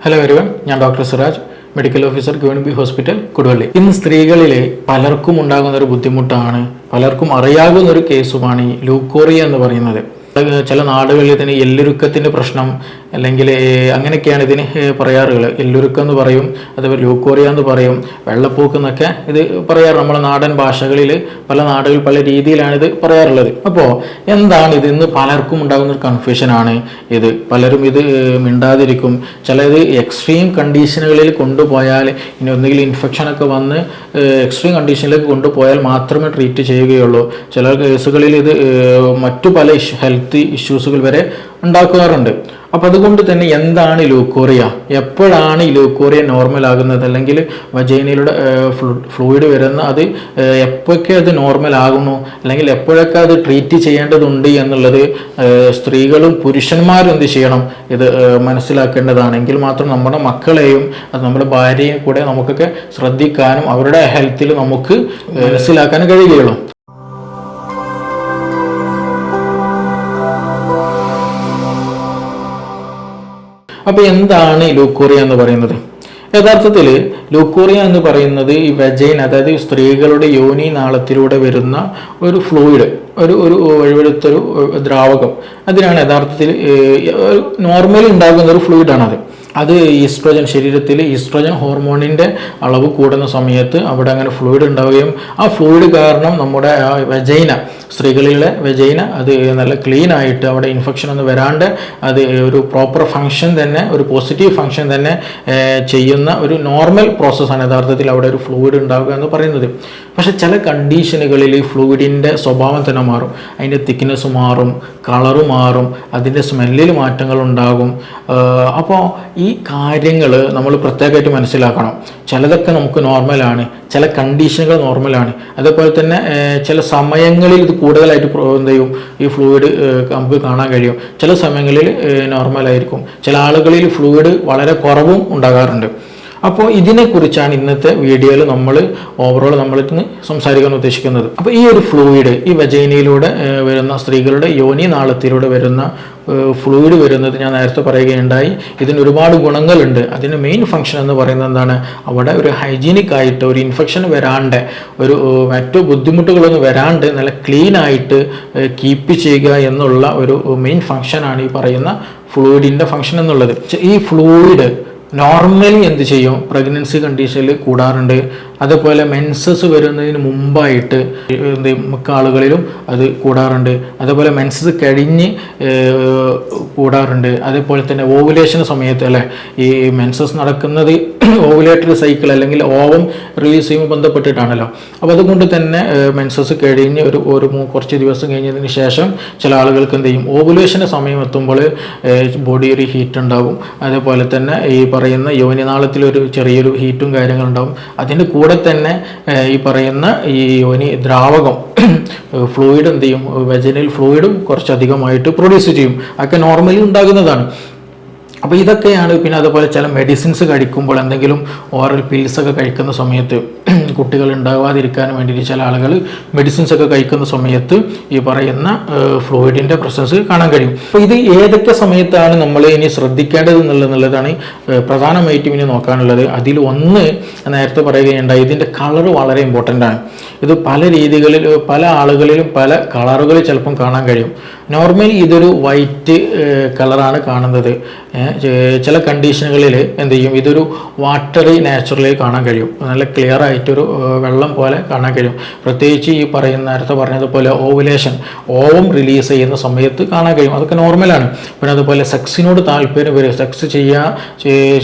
Hello everyone, ഞാൻ doctor Siraj, medical officer government hospital Koduvally. ഇന്ന് സ്ത്രീകളിലെ പലർക്കും ഉണ്ടാകുന്ന ഒരു ബുദ്ധിമുട്ടാണ്, പലർക്കും അറിയാവുന്ന ഒരു കേസുമാണ് ഈ ലൂക്കോറിയ എന്ന് പറയുന്നത്. ചില നാടുകളിൽ ഇതിന് എല്ലുരുക്കത്തിൻ്റെ പ്രശ്നം അല്ലെങ്കിൽ അങ്ങനെയൊക്കെയാണ് ഇതിന് പറയാറുള്ളത്. എല്ലുരുക്കം എന്ന് പറയും, അതുപോലെ ലൂക്കോറിയ എന്ന് പറയും, വെള്ളപ്പൂക്ക് എന്നൊക്കെ ഇത് പറയാറ്. നമ്മുടെ നാടൻ ഭാഷകളിൽ പല നാടുകളിൽ പല രീതിയിലാണ് ഇത് പറയാറുള്ളത്. അപ്പോൾ എന്താണ് ഇത്? ഇന്ന് പലർക്കും ഉണ്ടാകുന്ന ഒരു കൺഫ്യൂഷനാണ് ഇത്. പലരും ഇത് മിണ്ടാതിരിക്കും. ചിലത് എക്സ്ട്രീം കണ്ടീഷനുകളിൽ കൊണ്ടുപോയാൽ, ഇനി ഒന്നുകിൽ ഇൻഫെക്ഷനൊക്കെ വന്ന് എക്സ്ട്രീം കണ്ടീഷനിലേക്ക് കൊണ്ടുപോയാൽ മാത്രമേ ട്രീറ്റ് ചെയ്യുകയുള്ളൂ. ചില കേസുകളിൽ ഇത് മറ്റു പല ഹെൽത്ത് ഇഷ്യൂസുകൾ വരെ ഉണ്ടാക്കാറുണ്ട്. അപ്പോൾ അതുകൊണ്ട് തന്നെ എന്താണ് ലൂക്കോറിയ, എപ്പോഴാണ് ഈ ലൂക്കോറിയ നോർമൽ ആകുന്നത്, അല്ലെങ്കിൽ വജൈനയിലൂടെ ഫ്ലൂയിഡ് വരുന്ന അത് എപ്പോഴൊക്കെ അത് നോർമൽ ആകുന്നു, അല്ലെങ്കിൽ എപ്പോഴൊക്കെ അത് ട്രീറ്റ് ചെയ്യേണ്ടതുണ്ട് എന്നുള്ളത് സ്ത്രീകളും പുരുഷന്മാരും എന്ത് ചെയ്യണം, ഇത് മനസ്സിലാക്കേണ്ടതാണെങ്കിൽ മാത്രം നമ്മുടെ മക്കളെയും അത് നമ്മുടെ ഭാര്യയെയും കൂടെ നമുക്കൊക്കെ ശ്രദ്ധിക്കാനും അവരുടെ ഹെൽത്തിൽ നമുക്ക് മനസ്സിലാക്കാനും കഴിയുകയുള്ളൂ. അപ്പോൾ എന്താണ് ലൂക്കോറിയ എന്ന് പറയുന്നത്? യഥാർത്ഥത്തിൽ ലൂക്കോറിയ എന്ന് പറയുന്നത് ഈ വെജൈൻ, അതായത് സ്ത്രീകളുടെ യോനി നാളത്തിലൂടെ വരുന്ന ഒരു ഫ്ലൂയിഡ്, ഒരു വഴുവഴുത്തൊരു ദ്രാവകം, അതിനാണ് യഥാർത്ഥത്തിൽ നോർമലി ഉണ്ടാകുന്ന ഒരു ഫ്ലൂയിഡാണത്. അത് ഈസ്ട്രോജൻ, ശരീരത്തിൽ ഈസ്ട്രോജൻ ഹോർമോണിൻ്റെ അളവ് കൂടുന്ന സമയത്ത് അവിടെ അങ്ങനെ ഫ്ലൂയിഡ് ഉണ്ടാവുകയും ആ ഫ്ലൂയിഡ് കാരണം നമ്മുടെ വെജൈന, സ്ത്രീകളിലെ വെജൈന അത് നല്ല ക്ലീൻ ആയിട്ട് അവിടെ ഇൻഫെക്ഷൻ ഒന്നും വരാണ്ട് അത് ഒരു പ്രോപ്പർ ഫങ്ഷൻ തന്നെ, ഒരു പോസിറ്റീവ് ഫങ്ഷൻ തന്നെ ചെയ്യുന്ന ഒരു നോർമൽ പ്രോസസ്സാണ് യഥാർത്ഥത്തിൽ അവിടെ ഒരു ഫ്ലൂയിഡ് ഉണ്ടാവുക എന്ന് പറയുന്നത്. പക്ഷെ ചില കണ്ടീഷനുകളിൽ ഈ ഫ്ലൂയിഡിൻ്റെ സ്വഭാവം തന്നെ മാറും, അതിൻ്റെ തിക്നെസ് മാറും, കളറ് മാറും, അതിൻ്റെ സ്മെല്ലിൽ മാറ്റങ്ങൾ ഉണ്ടാകും. അപ്പോൾ ഈ കാര്യങ്ങൾ നമ്മൾ പ്രത്യേകമായിട്ട് മനസ്സിലാക്കണം. ചിലതൊക്കെ നമുക്ക് നോർമലാണ്, ചില കണ്ടീഷനുകൾ നോർമലാണ്. അതേപോലെ തന്നെ ചില സമയങ്ങളിൽ ഇത് കൂടുതലായിട്ട് എന്ത് ചെയ്യും, ഈ ഫ്ലൂയിഡ് നമുക്ക് കാണാൻ കഴിയും. ചില സമയങ്ങളിൽ നോർമലായിരിക്കും, ചില ആളുകളിൽ ഫ്ലൂയിഡ് വളരെ കുറവും ഉണ്ടാകാറുണ്ട്. അപ്പോൾ ഇതിനെക്കുറിച്ചാണ് ഇന്നത്തെ വീഡിയോയിൽ നമ്മൾ ഓവറോൾ നമ്മളിന്ന് സംസാരിക്കാൻ ഉദ്ദേശിക്കുന്നത്. അപ്പോൾ ഈ ഒരു ഫ്ലൂയിഡ്, ഈ വജൈനയിലൂടെ വരുന്ന, സ്ത്രീകളുടെ യോനി നാളത്തിലൂടെ വരുന്ന ഫ്ലൂയിഡ് വരുന്നത് ഞാൻ നേരത്തെ പറയുകയുണ്ടായി. ഇതിന് ഒരുപാട് ഗുണങ്ങളുണ്ട്. അതിന് മെയിൻ ഫംഗ്ഷൻ എന്ന് പറയുന്നത് എന്താണ്, അവിടെ ഒരു ഹൈജീനിക് ആയിട്ട് ഒരു ഇൻഫെക്ഷൻ വരാണ്ട്, ഒരു മറ്റു ബുദ്ധിമുട്ടുകളൊന്നും വരാണ്ട് നല്ല ക്ലീൻ ആയിട്ട് കീപ്പ് ചെയ്യുക എന്നുള്ള ഒരു മെയിൻ ഫംഗ്ഷനാണ് ഈ പറയുന്ന ഫ്ലൂയിഡിൻ്റെ ഫംഗ്ഷൻ എന്നുള്ളത്. ഈ ഫ്ലൂയിഡ് നോർമലി എന്ത് ചെയ്യും, പ്രഗ്നൻസി കണ്ടീഷനിൽ കൂടാറുണ്ട്. അതേപോലെ മെൻസസ് വരുന്നതിന് മുമ്പായിട്ട് മിക്ക ആളുകളിലും അത് കൂടാറുണ്ട്. അതേപോലെ മെൻസസ് കഴിഞ്ഞ് കൂടാറുണ്ട്. അതേപോലെ തന്നെ ഓവുലേഷൻ സമയത്ത്, അല്ലേ, ഈ മെൻസസ് നടക്കുന്നത് ഓവുലേറ്ററി സൈക്കിൾ അല്ലെങ്കിൽ ഓവം റിലീസ് ചെയ്യുമ്പോൾ ബന്ധപ്പെട്ടിട്ടാണല്ലോ. അപ്പോൾ അതുകൊണ്ട് തന്നെ മെൻസസ് കഴിഞ്ഞ് ഒരു കുറച്ച് ദിവസം കഴിഞ്ഞതിന് ശേഷം ചില ആളുകൾക്ക് എന്ത് ചെയ്യും, ഓവുലേഷൻ്റെ സമയം എത്തുമ്പോൾ ബോഡി ഒരു ഹീറ്റ് ഉണ്ടാകും. അതേപോലെ തന്നെ ഈ പറയുന്ന യോനിനാളത്തിലൊരു ചെറിയൊരു ഹീറ്റും കാര്യങ്ങളുണ്ടാകും. അതിൻ്റെ കൂടെ തന്നെ ഈ പറയുന്ന ഈ യോനി ദ്രാവകം ഫ്ലൂയിഡ് എന്ത് ചെയ്യും, വെജൈനൽ ഫ്ലൂയിഡും കുറച്ചധികമായിട്ട് പ്രൊഡ്യൂസ് ചെയ്യും. അതൊക്കെ നോർമലി ഉണ്ടാകുന്നതാണ്. അപ്പോൾ ഇതൊക്കെയാണ്. പിന്നെ അതുപോലെ ചില മെഡിസിൻസ് കഴിക്കുമ്പോൾ, എന്തെങ്കിലും ഓറൽ പിൽസൊക്കെ കഴിക്കുന്ന സമയത്ത് കുട്ടികൾ ഉണ്ടാകാതിരിക്കാൻ വേണ്ടിയിട്ട് ചില ആളുകൾ മെഡിസിൻസ് ഒക്കെ കഴിക്കുന്ന സമയത്ത് ഈ പറയുന്ന ഫ്ലൂയിഡിൻ്റെ പ്രസൻസ് കാണാൻ കഴിയും. അപ്പോൾ ഇത് ഏതൊക്കെ സമയത്താണ് നമ്മൾ ഇനി ശ്രദ്ധിക്കേണ്ടത് എന്നുള്ളതാണ് പ്രധാനമായിട്ടും ഇനി നോക്കാനുള്ളത്. അതിൽ ഒന്ന് നേരത്തെ പറയുകയുണ്ടായി, ഇതിൻ്റെ കളറ് വളരെ ഇമ്പോർട്ടൻ്റ് ആണ്. ഇത് പല രീതികളിൽ പല ആളുകളിലും പല കളറുകളിൽ ചിലപ്പം കാണാൻ കഴിയും. നോർമലി ഇതൊരു വൈറ്റ് കളറാണ് കാണുന്നത്. ചില കണ്ടീഷനുകളിൽ എന്ത് ചെയ്യും, ഇതൊരു വാട്ടറി നാച്ചുറലി കാണാൻ കഴിയും, നല്ല ക്ലിയർ ആയിട്ടൊരു വെള്ളം പോലെ കാണാൻ കഴിയും. പ്രത്യേകിച്ച് ഈ പറയുന്ന നേരത്തെ പറഞ്ഞതുപോലെ ഓവുലേഷൻ, ഓവം റിലീസ് ചെയ്യുന്ന സമയത്ത് കാണാൻ കഴിയും. അതൊക്കെ നോർമലാണ്. പിന്നെ അതുപോലെ സെക്സിനോട് താല്പര്യം വരും, സെക്സ്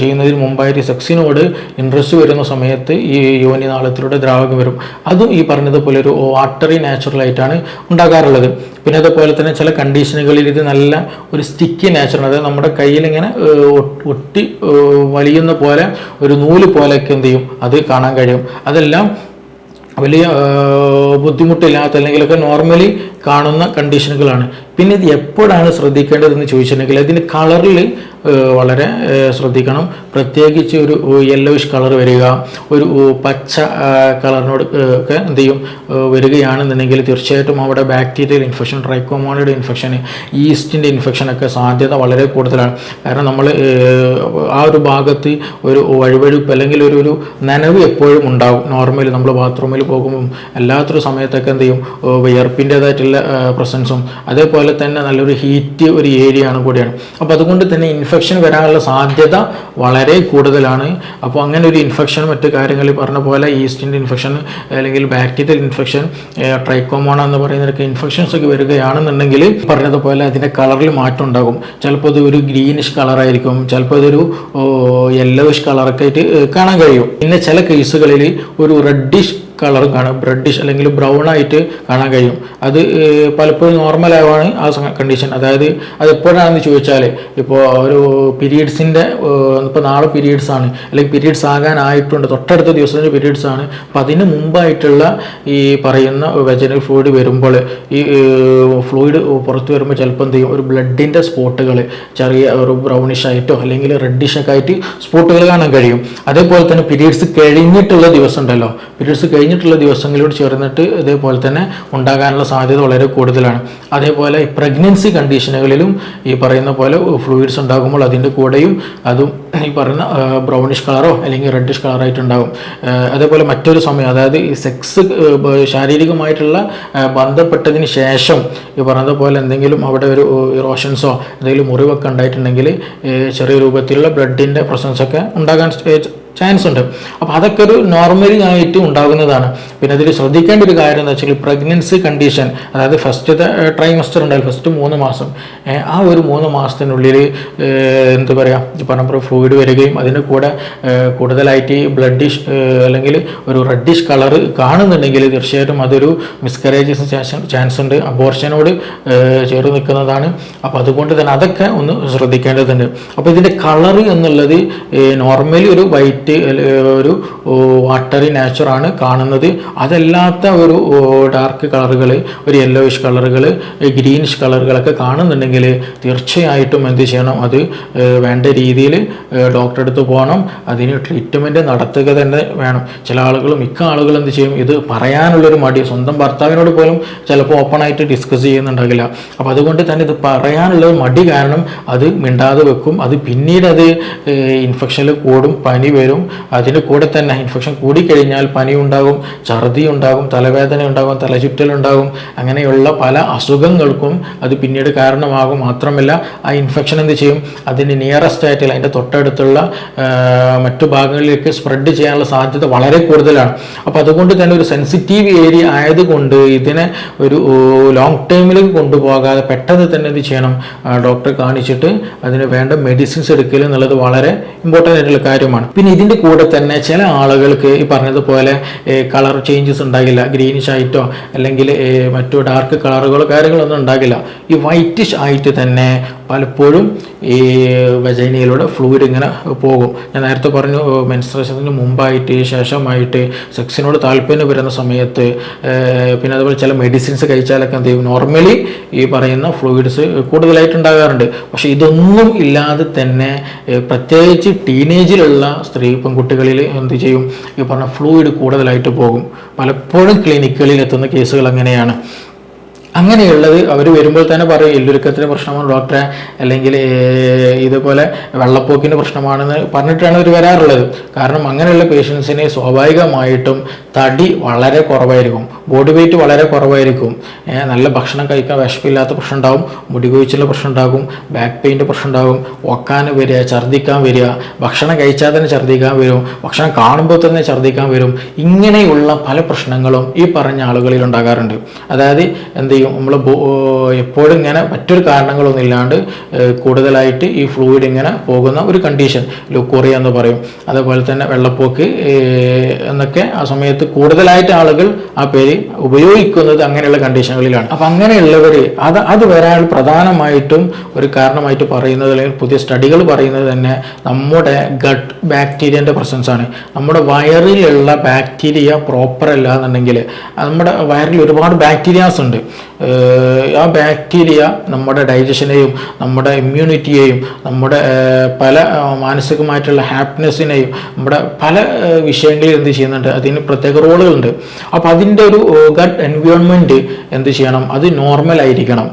ചെയ്യുന്നതിന് മുമ്പായിട്ട് സെക്സിനോട് ഇൻട്രസ്റ്റ് വരുന്ന സമയത്ത് ഈ യോനി നാളത്തിലൂടെ ദ്രാവകം വരും. അതും ഈ പറഞ്ഞതുപോലെ ഒരു വാട്ടറി നാച്ചുറലായിട്ടാണ് ഉണ്ടാകാറുള്ളത്. പിന്നെ അതുപോലെ തന്നെ ചില കണ്ടീഷനുകളിൽ ഇത് നല്ല ഒരു സ്റ്റിക്കി നാച്ചുറൽ, അതായത് നമ്മുടെ കയ്യിൽ ഇങ്ങനെ ഒട്ടി വലിയുന്ന പോലെ ഒരു നൂല് പോലെയൊക്കെ എന്ത് ചെയ്യും, അത് കാണാൻ കഴിയും. അതെല്ലാം വലിയ ബുദ്ധിമുട്ടില്ലാത്ത അല്ലെങ്കിലൊക്കെ നോർമലി കാണുന്ന കണ്ടീഷനുകളാണ്. പിന്നെ ഇത് എപ്പോഴാണ് ശ്രദ്ധിക്കേണ്ടതെന്ന് ചോദിച്ചിട്ടുണ്ടെങ്കിൽ അതിൻ്റെ കളറിൽ വളരെ ശ്രദ്ധിക്കണം. പ്രത്യേകിച്ച് ഒരു യെല്ലോയിഷ് കളർ വരിക, ഒരു പച്ച കളറിനോട് ഒക്കെ എന്ത് ചെയ്യും വരികയാണെന്നുണ്ടെങ്കിൽ തീർച്ചയായിട്ടും അവിടെ ബാക്ടീരിയൽ ഇൻഫെക്ഷൻ, ട്രൈക്കോമോണയുടെ ഇൻഫെക്ഷൻ, ഈസ്റ്റിൻ്റെ ഇൻഫെക്ഷനൊക്കെ സാധ്യത വളരെ കൂടുതലാണ്. കാരണം നമ്മൾ ആ ഒരു ഭാഗത്ത് ഒരു വഴുവഴുപ്പ് അല്ലെങ്കിൽ ഒരു നനവ് എപ്പോഴും ഉണ്ടാകും. നോർമലി നമ്മൾ ബാത്റൂമിൽ പോകുമ്പം അല്ലാത്തൊരു സമയത്തൊക്കെ എന്ത് ചെയ്യും വിയർപ്പിൻ്റേതായിട്ടുള്ള പ്രസൻസും, അതേപോലെ തന്നെ നല്ലൊരു ഹീറ്റ് ഒരു ഏരിയ ആണ് കൂടിയാണ്. അപ്പോൾ അതുകൊണ്ട് തന്നെ ഇൻഫെക്ഷൻ വരാനുള്ള സാധ്യത വളരെ കൂടുതലാണ്. അപ്പോൾ അങ്ങനെ ഒരു ഇൻഫെക്ഷൻ മറ്റു കാര്യങ്ങളിൽ പറഞ്ഞ പോലെ ഈസ്റ്റിൻ്റെ ഇൻഫെക്ഷൻ അല്ലെങ്കിൽ ബാക്ടീരിയൽ ഇൻഫെക്ഷൻ, ട്രൈക്കോമോണ എന്ന് പറയുന്നതൊക്കെ ഇൻഫെക്ഷൻസ് ഒക്കെ വരികയാണെന്നുണ്ടെങ്കിൽ പറഞ്ഞതുപോലെ അതിൻ്റെ കളറിൽ മാറ്റം ഉണ്ടാകും. ചിലപ്പോൾ ഇത് ഒരു ഗ്രീനിഷ് കളറായിരിക്കും, ചിലപ്പോൾ ഇതൊരു യെല്ലോയിഷ് കളറൊക്കെ ആയിട്ട് കാണാൻ കഴിയും. പിന്നെ ചില കേസുകളിൽ ഒരു റെഡിഷ് കളർ കാണാം, റെഡിഷ് അല്ലെങ്കിൽ ബ്രൗൺ ആയിട്ട് കാണാൻ കഴിയും. അത് പലപ്പോഴും നോർമലാവാണ് ആ കണ്ടീഷൻ. അതായത് അത് എപ്പോഴാണെന്ന് ചോദിച്ചാൽ, ഇപ്പോൾ ഒരു പീരീഡ്സിൻ്റെ ഇപ്പോൾ നാളെ പീരീഡ്സ് ആണ് അല്ലെങ്കിൽ പീരീഡ്സ് ആകാനായിട്ടുണ്ട്, തൊട്ടടുത്ത ദിവസത്തിൻ്റെ പീരീഡ്സ് ആണ്. അപ്പം അതിന് മുമ്പായിട്ടുള്ള ഈ പറയുന്ന വെജനൽ ഫ്ലൂയിഡ് വരുമ്പോൾ, ഈ ഫ്ലൂയിഡ് പുറത്ത് വരുമ്പോൾ ചിലപ്പോൾ എന്ത് ചെയ്യും ഒരു ബ്ലഡിൻ്റെ സ്പോട്ടുകൾ ചെറിയ ഒരു ബ്രൗണിഷ് ആയിട്ടോ അല്ലെങ്കിൽ റെഡിഷൊക്കെ ആയിട്ട് സ്പോട്ടുകൾ കാണാൻ കഴിയും. അതേപോലെ തന്നെ പീരീഡ്സ് കഴിഞ്ഞിട്ടുള്ള ദിവസം ഉണ്ടല്ലോ, പീരീഡ്സ് കഴിഞ്ഞിട്ടുള്ള ദിവസങ്ങളോട് ചേർന്നിട്ട് ഇതേപോലെ തന്നെ ഉണ്ടാകാനുള്ള സാധ്യത വളരെ കൂടുതലാണ്. അതേപോലെ ഈ പ്രഗ്നൻസി കണ്ടീഷനുകളിലും ഈ പറയുന്ന പോലെ ഫ്ലൂയിഡ്സ് ഉണ്ടാകുമ്പോൾ അതിൻ്റെ കൂടെയും അതും ഈ പറയുന്ന ബ്രൗണിഷ് കളറോ അല്ലെങ്കിൽ റെഡിഷ് കളറായിട്ടുണ്ടാകും. അതേപോലെ മറ്റൊരു സമയം, അതായത് ഈ സെക്സ് ശാരീരികമായിട്ടുള്ള ബന്ധപ്പെട്ടതിന് ശേഷം ഈ പറഞ്ഞതുപോലെ എന്തെങ്കിലും അവിടെ ഒരു ഇറോഷൻസോ എന്തെങ്കിലും മുറിവൊക്കെ ഉണ്ടായിട്ടുണ്ടെങ്കിൽ ചെറിയ രൂപത്തിലുള്ള ബ്ലഡിൻ്റെ പ്രസൻസൊക്കെ ഉണ്ടാകാൻ ചാൻസ് ഉണ്ട്. അപ്പോൾ അതൊക്കെ ഒരു നോർമലി ആയിട്ട് ഉണ്ടാകുന്നതാണ്. പിന്നെ അതിൽ ശ്രദ്ധിക്കേണ്ട ഒരു കാര്യം എന്ന് വെച്ചാൽ പ്രഗ്നൻസി കണ്ടീഷൻ, അതായത് ഫസ്റ്റത്തെ ട്രൈമസ്റ്റർ ഉണ്ടായാലും ഫസ്റ്റ് 3 മാസം, ആ ഒരു 3 മാസത്തിനുള്ളിൽ എന്താ പറയുക ഈ പറഞ്ഞ ഫ്ലൂയിഡ് വരികയും അതിന് കൂടെ കൂടുതലായിട്ട് ബ്ലഡിഷ് അല്ലെങ്കിൽ ഒരു റെഡിഷ് കളർ കാണുന്നുണ്ടെങ്കിൽ തീർച്ചയായിട്ടും അതൊരു മിസ്കറേജസ് ചാൻസ് ഉണ്ട്, അബോർഷനോട് ചേർന്ന് നിൽക്കുന്നതാണ്. അപ്പോൾ അതുകൊണ്ട് തന്നെ അതൊക്കെ ഒന്ന് ശ്രദ്ധിക്കേണ്ടതുണ്ട്. അപ്പോൾ ഇതിൻ്റെ കളർ എന്നുള്ളത് നോർമലി ഒരു വൈറ്റ് ഒരു വാട്ടറി നാച്ചുറാണ് കാണുന്നത്. അതല്ലാത്ത ഒരു ഡാർക്ക് കളറുകൾ, ഒരു യെല്ലോയിഷ് കളറുകൾ, ഗ്രീനിഷ് കളറുകളൊക്കെ കാണുന്നുണ്ടെങ്കിൽ തീർച്ചയായിട്ടും എന്ത് ചെയ്യണം, അത് വേണ്ട രീതിയിൽ ഡോക്ടറെ അടുത്ത് പോകണം, അതിന് ട്രീറ്റ്മെൻറ്റ് നടത്തുക തന്നെ വേണം. ചില ആളുകൾ, മിക്ക ആളുകളും എന്ത് ചെയ്യും, ഇത് പറയാനുള്ളൊരു മടി, സ്വന്തം ഭർത്താവിനോട് പോലും ചിലപ്പോൾ ഓപ്പണായിട്ട് ഡിസ്കസ് ചെയ്യുന്നുണ്ടാകില്ല. അപ്പോൾ അതുകൊണ്ട് തന്നെ ഇത് പറയാനുള്ളൊരു മടി കാരണം അത് മിണ്ടാതെ വെക്കും. അത് പിന്നീട് അത് ഇൻഫെക്ഷനിൽ കൂടും, പനി വരും. അതിന് കൂടെ തന്നെ ഇൻഫെക്ഷൻ കൂടിക്കഴിഞ്ഞാൽ പനി ഉണ്ടാകും, ഛർദി ഉണ്ടാകും, തലവേദന ഉണ്ടാകും, തലചുറ്റലുണ്ടാകും. അങ്ങനെയുള്ള പല അസുഖങ്ങൾക്കും അത് പിന്നീട് കാരണമാകും. മാത്രമല്ല ആ ഇൻഫെക്ഷൻ എന്ത് ചെയ്യും, അതിന് നിയറസ്റ്റ് ആയിട്ടുള്ള അതിൻ്റെ തൊട്ടടുത്തുള്ള മറ്റു ഭാഗങ്ങളിലേക്ക് സ്പ്രെഡ് ചെയ്യാനുള്ള സാധ്യത വളരെ കൂടുതലാണ്. അപ്പോൾ അതുകൊണ്ട് തന്നെ ഒരു സെൻസിറ്റീവ് ഏരിയ ആയതുകൊണ്ട് ഇതിനെ ഒരു ലോങ് ടൈമിലേക്ക് കൊണ്ടുപോകാതെ പെട്ടെന്ന് തന്നെ എന്ത് ചെയ്യണം, ഡോക്ടറെ കാണിച്ചിട്ട് അതിന് വേണ്ട മെഡിസിൻസ് എടുക്കൽ എന്നുള്ളത് വളരെ ഇമ്പോർട്ടൻ്റ് ആയിട്ടുള്ള കാര്യമാണ്. പിന്നെ ഇതിൻ്റെ കൂടെ തന്നെ ചില ആളുകൾക്ക് ഈ പറഞ്ഞതുപോലെ കളർ ചേഞ്ചസ് ഉണ്ടാകില്ല, ഗ്രീനിഷ് ആയിട്ടോ അല്ലെങ്കിൽ മറ്റു ഡാർക്ക് കളറുകളോ കാര്യങ്ങളൊന്നും ഉണ്ടാകില്ല. ഈ വൈറ്റിഷ് ആയിട്ട് തന്നെ പലപ്പോഴും ഈ വജൈനയിലൂടെ ഫ്ലൂയിഡ് ഇങ്ങനെ പോകും. ഞാൻ നേരത്തെ പറഞ്ഞു, മെൻസ്ട്രേഷന് മുമ്പായിട്ട് ശേഷമായിട്ട് സെക്സിനോട് താല്പര്യം വരുന്ന സമയത്ത്, പിന്നെ അതുപോലെ ചില മെഡിസിൻസ് കഴിച്ചാലൊക്കെ എന്ത് ചെയ്യും, നോർമലി ഈ പറയുന്ന ഫ്ലൂയിഡ്സ് കൂടുതലായിട്ട് ഉണ്ടാകാറുണ്ട്. പക്ഷേ ഇതൊന്നും ഇല്ലാതെ തന്നെ പ്രത്യേകിച്ച് ടീനേജിലുള്ള പെൺകുട്ടികളിൽ എന്ത് ചെയ്യും, ഈ പറഞ്ഞ ഫ്ലൂയിഡ് കൂടുതലായിട്ട് പോകും. പലപ്പോഴും ക്ലിനിക്കുകളിൽ എത്തുന്ന കേസുകൾ അങ്ങനെയാണ്. അങ്ങനെയുള്ളത് അവർ വരുമ്പോൾ തന്നെ പറയും എല്ലുരുക്കത്തിൻ്റെ പ്രശ്നമാണ് ഡോക്ടറെ, അല്ലെങ്കിൽ ഇതുപോലെ വെള്ളപ്പോക്കിൻ്റെ പ്രശ്നമാണെന്ന് പറഞ്ഞിട്ടാണ് അവർ വരാറുള്ളത്. കാരണം അങ്ങനെയുള്ള പേഷ്യൻസിന് സ്വാഭാവികമായിട്ടും തടി വളരെ കുറവായിരിക്കും, ബോഡി വെയിറ്റ് വളരെ കുറവായിരിക്കും, നല്ല ഭക്ഷണം കഴിക്കാൻ വിശപ്പില്ലാത്ത പ്രശ്നം ഉണ്ടാകും, മുടി കൊഴിച്ചിലുള്ള പ്രശ്നം ഉണ്ടാകും, ബാക്ക് പെയിൻ്റെ പ്രശ്നം ഉണ്ടാകും, ഒക്കാൻ വരിക, ഛർദ്ദിക്കാൻ വരിക, ഭക്ഷണം കഴിച്ചാൽ തന്നെ ഛർദ്ദിക്കാൻ വരും, ഭക്ഷണം കാണുമ്പോൾ തന്നെ ഛർദ്ദിക്കാൻ വരും. ഇങ്ങനെയുള്ള പല പ്രശ്നങ്ങളും ഈ പറഞ്ഞ ആളുകളിൽ ഉണ്ടാകാറുണ്ട്. അതായത് എന്ത് നമ്മൾ എപ്പോഴും ഇങ്ങനെ മറ്റൊരു കാരണങ്ങളൊന്നും ഇല്ലാണ്ട് കൂടുതലായിട്ട് ഈ ഫ്ലൂയിഡ് ഇങ്ങനെ പോകുന്ന ഒരു കണ്ടീഷൻ ലൂക്കോറിയ എന്ന് പറയും. അതേപോലെ തന്നെ വെള്ളപ്പോക്ക് എന്നൊക്കെ ആ സമയത്ത് കൂടുതലായിട്ട് ആളുകൾ ആ പേര് ഉപയോഗിക്കുന്നത് അങ്ങനെയുള്ള കണ്ടീഷനുകളിലാണ്. അപ്പം അങ്ങനെയുള്ളവർ അത് വരാൻ പ്രധാനമായിട്ടും ഒരു കാരണമായിട്ട് പറയുന്നത്, അല്ലെങ്കിൽ പുതിയ സ്റ്റഡികൾ പറയുന്നത് തന്നെ നമ്മുടെ ഗട്ട് ബാക്ടീരിയൻ്റെ പ്രസൻസ് ആണ്. നമ്മുടെ വയറിലുള്ള ബാക്ടീരിയ പ്രോപ്പർ അല്ല എന്നുണ്ടെങ്കിൽ, നമ്മുടെ വയറിൽ ഒരുപാട് ബാക്ടീരിയാസ് ഉണ്ട്. ആ ബാക്ടീരിയ നമ്മുടെ ഡൈജഷനെയും നമ്മുടെ ഇമ്മ്യൂണിറ്റിയെയും നമ്മുടെ പല മാനസികമായിട്ടുള്ള ഹാപ്പിനെസ്സിനെയും നമ്മുടെ പല വിഷയങ്ങളിൽ എന്ത് ചെയ്യുന്നുണ്ട്, അതിന് പ്രത്യേക റോളുകളുണ്ട്. അപ്പോൾ അതിൻ്റെ ഒരു ഗട്ട് എൻവയോൺമെൻറ്റ് എന്ത് ചെയ്യണം, അത് നോർമൽ ആയിരിക്കണം.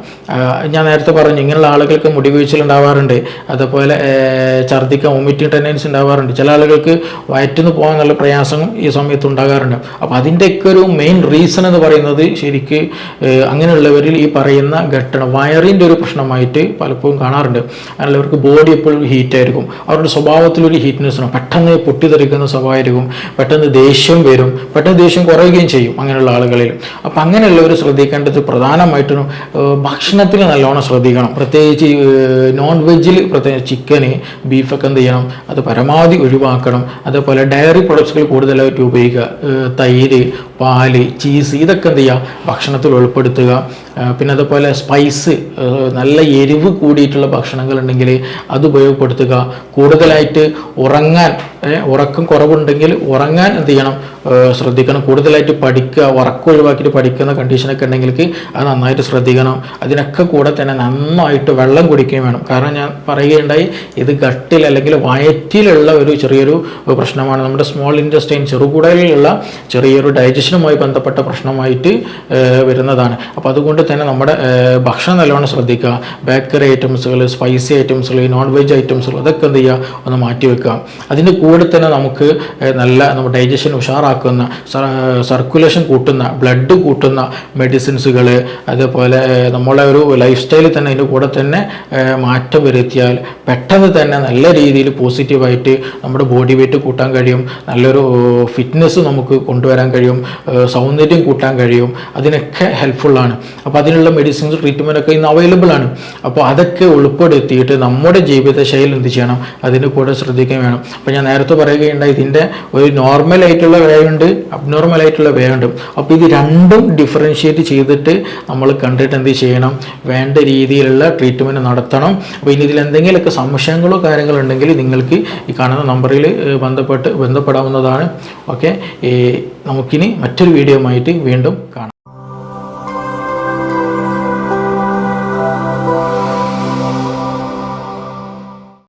ഞാൻ നേരത്തെ പറഞ്ഞു, ഇങ്ങനെയുള്ള ആളുകൾക്ക് മുടി കൊഴിച്ചിലുണ്ടാവാറുണ്ട്, അതുപോലെ ഛർദ്ദിക്കാൻ വോമിറ്റിംഗ് ടെൻഡൻസി ഉണ്ടാവാറുണ്ട്, ചില ആളുകൾക്ക് വയറ്റിന്ന് പോകാൻ നല്ല പ്രയാസം ഈ സമയത്ത് ഉണ്ടാകാറുണ്ട്. അപ്പോൾ അതിൻ്റെയൊക്കെ ഒരു മെയിൻ റീസൺ എന്ന് പറയുന്നത് ശരിക്ക് അങ്ങനെയുള്ളവരിൽ ഈ പറയുന്ന ഘട്ടം വയറിൻ്റെ ഒരു പ്രശ്നമായിട്ട് പലപ്പോഴും കാണാറുണ്ട്. അങ്ങനെയുള്ളവർക്ക് ബോഡി എപ്പോഴും ഹീറ്റായിരിക്കും, അവരുടെ സ്വഭാവത്തിലൊരു ഹീറ്റ്നെസ് ആണ്, പെട്ടെന്ന് പൊട്ടിത്തെറിക്കുന്ന സ്വഭാവമായിരിക്കും, പെട്ടെന്ന് ദേഷ്യം വരും, പെട്ടെന്ന് ദേഷ്യം കുറയുകയും ചെയ്യും അങ്ങനെയുള്ള ആളുകളിൽ. അപ്പോൾ അങ്ങനെയുള്ളവർ ശ്രദ്ധിക്കേണ്ടത് പ്രധാനമായിട്ടും ഭക്ഷണത്തിൽ നല്ലോണം ശ്രദ്ധിക്കണം. പ്രത്യേകിച്ച് നോൺ വെജിൽ, പ്രത്യേകിച്ച് ചിക്കന്, ബീഫൊക്കെ എന്ത് ചെയ്യണം, അത് പരമാവധി ഒഴിവാക്കണം. അതേപോലെ ഡയറി പ്രൊഡക്ട്സുകൾ കൂടുതലായിട്ട് ഉപയോഗിക്കുക, തൈര്, പാല്, ചീസ്, ഇതൊക്കെ എന്ത് ചെയ്യുക, ഭക്ഷണത്തിൽ ഉൾപ്പെടുത്തുക. പിന്നെ അതുപോലെ സ്പൈസ്, നല്ല എരിവ് കൂടിയിട്ടുള്ള ഭക്ഷണങ്ങൾ ഉണ്ടെങ്കിൽ അത് ഉപയോഗപ്പെടുത്തുക. കൂടുതലായിട്ട് ഉറക്കം കുറവുണ്ടെങ്കിൽ ഉറങ്ങാൻ എന്ത് ചെയ്യണം, ശ്രദ്ധിക്കണം. കൂടുതലായിട്ട് പഠിക്കുക, ഉറക്കം ഒഴിവാക്കിയിട്ട് പഠിക്കുന്ന കണ്ടീഷനൊക്കെ ഉണ്ടെങ്കിൽ അത് നന്നായിട്ട് ശ്രദ്ധിക്കണം. അതിനൊക്കെ കൂടെ തന്നെ നന്നായിട്ട് വെള്ളം കുടിക്കുകയും വേണം. കാരണം ഞാൻ പറയുകയുണ്ടായി, ഇത് ഗട്ടിൽ അല്ലെങ്കിൽ വയറ്റിലുള്ള ഒരു ചെറിയൊരു പ്രശ്നമാണ്. നമ്മുടെ സ്മോൾ ഇൻറ്റസ്റ്റൈൻ, ചെറുകുടലിലുള്ള ചെറിയൊരു ഡൈജഷനുമായി ബന്ധപ്പെട്ട പ്രശ്നമായിട്ട് വരുന്നതാണ്. അപ്പോൾ അതുകൊണ്ട് തന്നെ നമ്മുടെ ഭക്ഷണം നല്ലോണം ശ്രദ്ധിക്കുക. ബേക്കറി ഐറ്റംസുകൾ, സ്പൈസി ഐറ്റംസുകൾ, നോൺ വെജ് ഐറ്റംസുകൾ, അതൊക്കെ എന്ത് ചെയ്യുക, ഒന്ന് മാറ്റി വെക്കുക. അതിൻ്റെ കൂടെ തന്നെ നമുക്ക് നല്ല നമ്മുടെ ഡൈജഷൻ ഉഷാറാക്കുന്ന, സർക്കുലേഷൻ കൂട്ടുന്ന, ബ്ലഡ് കൂട്ടുന്ന മെഡിസിൻസുകൾ, അതേപോലെ നമ്മളെ ഒരു ലൈഫ് സ്റ്റൈലിൽ തന്നെ അതിൻ്റെ കൂടെ തന്നെ മാറ്റം വരുത്തിയാൽ പെട്ടെന്ന് തന്നെ നല്ല രീതിയിൽ പോസിറ്റീവായിട്ട് നമ്മുടെ ബോഡി വെയിറ്റ് കൂട്ടാൻ കഴിയും, നല്ലൊരു ഫിറ്റ്നസ് നമുക്ക് കൊണ്ടുവരാൻ കഴിയും, സൗന്ദര്യം കൂട്ടാൻ കഴിയും. അതിനൊക്കെ ഹെൽപ്ഫുള്ളാണ്. അപ്പോൾ അതിനുള്ള മെഡിസിൻസ്, ട്രീറ്റ്മെൻറ്റൊക്കെ ഇന്ന് അവൈലബിൾ ആണ്. അപ്പോൾ അതൊക്കെ ഉൾപ്പെടുത്തിയിട്ട് നമ്മുടെ ജീവിതശൈലി എന്ത് ചെയ്യണം, അതിന് കൂടെ ശ്രദ്ധിക്കുകയും വേണം. അപ്പോൾ ഞാൻ നേരത്തെ പറയുകയുണ്ടായി, ഇതിൻ്റെ ഒരു നോർമലായിട്ടുള്ള വേ ഉണ്ട്, അബ്നോർമലായിട്ടുള്ള വേ ഉണ്ട്. അപ്പോൾ ഇത് രണ്ടും ഡിഫറൻഷ്യേറ്റ് ചെയ്തിട്ട് നമ്മൾ കണ്ടിട്ട് എന്ത് ചെയ്യണം, വേണ്ട രീതിയിലുള്ള ട്രീറ്റ്മെൻറ്റ് നടത്തണം. അപ്പോൾ ഇനി ഇതിൽ എന്തെങ്കിലുമൊക്കെ സംശയങ്ങളോ കാര്യങ്ങളോ ഉണ്ടെങ്കിൽ നിങ്ങൾക്ക് ഈ കാണുന്ന നമ്പറിൽ ബന്ധപ്പെടാവുന്നതാണ്. ഓക്കെ, നമുക്കിനി മറ്റൊരു വീഡിയോ ആയിട്ട് വീണ്ടും കാണാം.